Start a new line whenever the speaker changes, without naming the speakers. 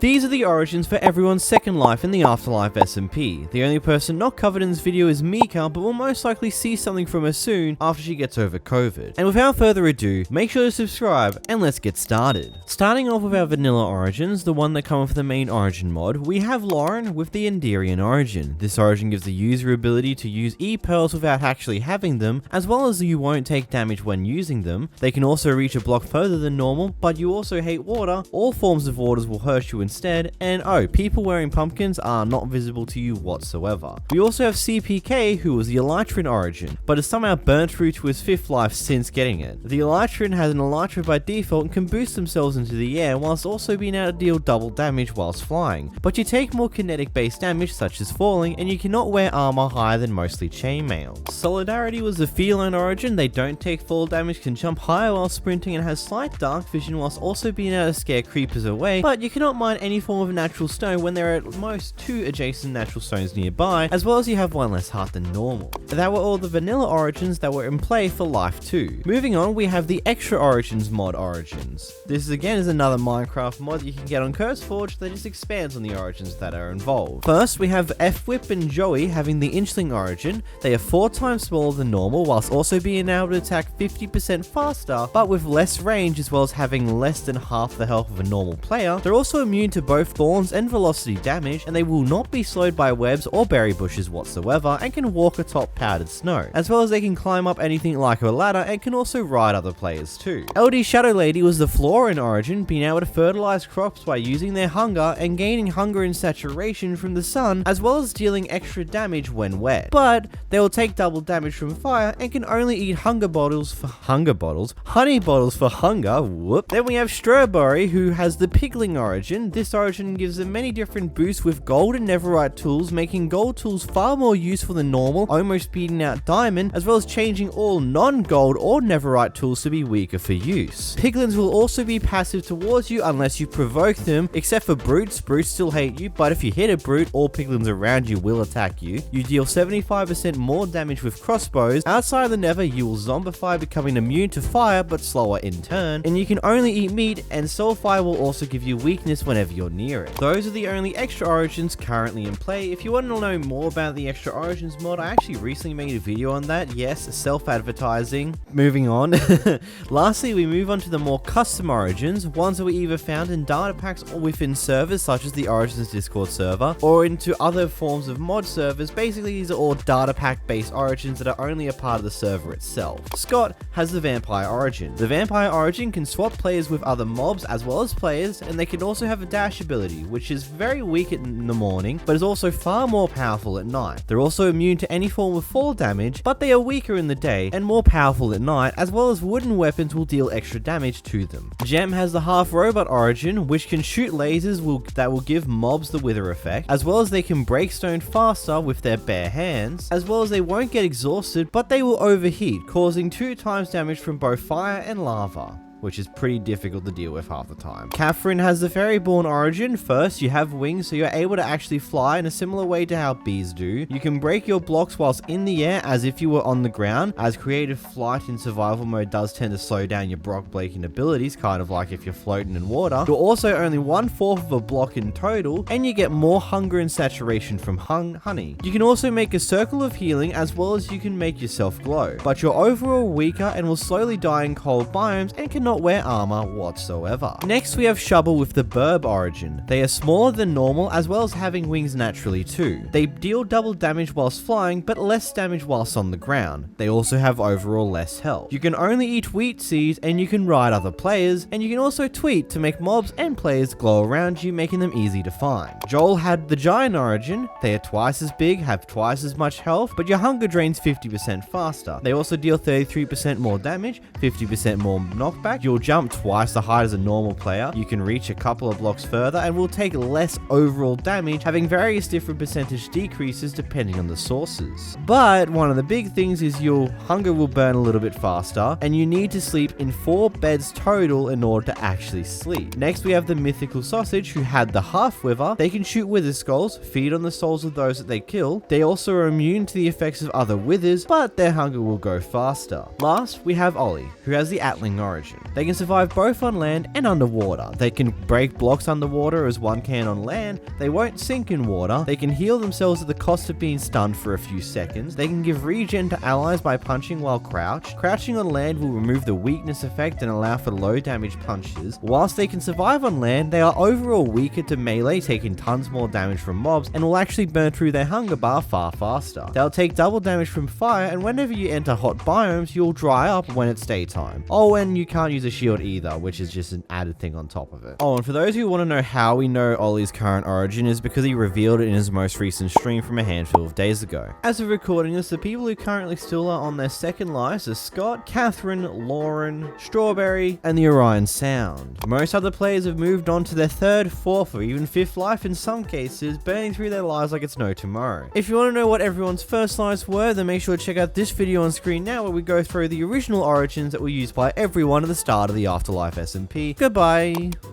These are the origins for everyone's second life in the AfterLife SMP. The only person not covered in this video is Mika, but we'll most likely see something from her soon after she gets over COVID. And without further ado, make sure to subscribe and let's get started. Starting off with our vanilla origins, the one that come with the main origin mod, we have Lauren with the 𝓵𝓷𝓷𝓴𝓼 origin. This origin gives the user ability to use E-pearls without actually having them, as well as you won't take damage when using them. They can also reach a block further than normal, but you also hate water. All forms of waters will hurt you instead, and oh, people wearing pumpkins are not visible to you whatsoever. We also have CPK, who was the Elytran origin, but has somehow burnt through to his 5th life since getting it. The Elytran has an Elytra by default and can boost themselves into the air whilst also being able to deal double damage whilst flying, but you take more kinetic based damage such as falling, and you cannot wear armor higher than mostly chainmail. Solidarity was the feline origin. They don't take fall damage, can jump higher while sprinting, and has slight dark vision whilst also being able to scare creepers away, but you cannot mine any form of natural stone when there are at most 2 adjacent natural stones nearby, as well as you have 1 less heart than normal. That were all the vanilla origins that were in play for Life 2. Moving on, we have the extra origins mod origins. This again is another Minecraft mod you can get on CurseForge that just expands on the origins that are involved. First, we have F-Whip and Joey having the Inchling origin. They are 4 times smaller than normal, whilst also being able to attack 50% faster, but with less range, as well as having less than half the health of a normal player. They're also immune to both thorns and velocity damage, and they will not be slowed by webs or berry bushes whatsoever, and can walk atop powdered snow, as well as they can climb up anything like a ladder and can also ride other players too. 𝓵𝓷𝓷𝓴𝓼 was the Flora origin, being able to fertilize crops by using their hunger and gaining hunger and saturation from the sun, as well as dealing extra damage when wet. But they will take double damage from fire and can only eat honey bottles for hunger. Whoop. Then we have 𝓵𝓷𝓷𝓴𝓼, who has the Pigling origin. This origin gives them many different boosts with gold and netherite tools, making gold tools far more useful than normal, almost beating out diamond, as well as changing all non-gold or netherite tools to be weaker for use. Piglins will also be passive towards you unless you provoke them, except for brutes. Brutes still hate you, but if you hit a brute, all piglins around you will attack you. You deal 75% more damage with crossbows. Outside of the nether, you will zombify, becoming immune to fire but slower in turn, and you can only eat meat, and soulfire will also give you weakness whenever you're near it. Those are the only extra origins currently in play. If you want to know more about the extra origins mod, I actually recently made a video on that. Yes, self-advertising. Moving on. Lastly, we move on to the more custom origins, ones that we either found in data packs or within servers such as the Origins Discord server, or into other forms of mod servers. Basically, these are all data pack based origins that are only a part of the server itself. Scott has the Vampire origin. The Vampire origin can swap players with other mobs as well as players, and they can also have a dash ability, which is very weak in the morning, but is also far more powerful at night. They're also immune to any form of fall damage, but they are weaker in the day and more powerful at night, as well as wooden weapons will deal extra damage to them. Gem has the half robot origin, which can shoot lasers that will give mobs the wither effect, as well as they can break stone faster with their bare hands, as well as they won't get exhausted, but they will overheat, causing 2 times damage from both fire and lava, which is pretty difficult to deal with half the time. Catherine has the Fairyborn origin. First, you have wings, so you're able to actually fly in a similar way to how bees do. You can break your blocks whilst in the air as if you were on the ground, as creative flight in survival mode does tend to slow down your block breaking abilities, kind of like if you're floating in water. You're also only 1/4 of a block in total, and you get more hunger and saturation from honey. You can also make a circle of healing, as well as you can make yourself glow, but you're overall weaker and will slowly die in cold biomes and cannot wear armor whatsoever. Next, we have 𝓵𝓷𝓷𝓴𝓼 with the Burb origin. They are smaller than normal, as well as having wings naturally too. They deal double damage whilst flying, but less damage whilst on the ground. They also have overall less health. You can only eat wheat seeds, and you can ride other players, and you can also tweet to make mobs and players glow around you, making them easy to find. Joel had the Giant origin. They are twice as big, have twice as much health, but your hunger drains 50% faster. They also deal 33% more damage, 50% more knockback. You'll jump twice the height as a normal player. You can reach a couple of blocks further and will take less overall damage, having various different percentage decreases depending on the sources. But one of the big things is your hunger will burn a little bit faster, and you need to sleep in 4 beds total in order to actually sleep. Next, we have the Mythical Sausage, who had the Half Wither. They can shoot wither skulls, feed on the souls of those that they kill. They also are immune to the effects of other withers, but their hunger will go faster. Last, we have Ollie, who has the Atling origin. They can survive both on land and underwater. They can break blocks underwater as one can on land. They won't sink in water. They can heal themselves at the cost of being stunned for a few seconds. They can give regen to allies by punching while crouched. Crouching on land will remove the weakness effect and allow for low damage punches. Whilst they can survive on land, they are overall weaker to melee, taking tons more damage from mobs, and will actually burn through their hunger bar far faster. They'll take double damage from fire, and whenever you enter hot biomes, you'll dry up when it's daytime. Oh, and you can't use a shield either, which is just an added thing on top of it. Oh, and for those who want to know how we know Ollie's current origin is because he revealed it in his most recent stream from a handful of days ago. As of recording this, the people who currently still are on their second lives are Scott, Catherine, Lauren, Strawberry, and the Orion Sound. Most other players have moved on to their third, fourth, or even fifth life in some cases, burning through their lives like it's no tomorrow. If you want to know what everyone's first lives were, then make sure to check out this video on screen now where we go through the original origins that were used by everyone at the start of the AfterLife SMP. Goodbye!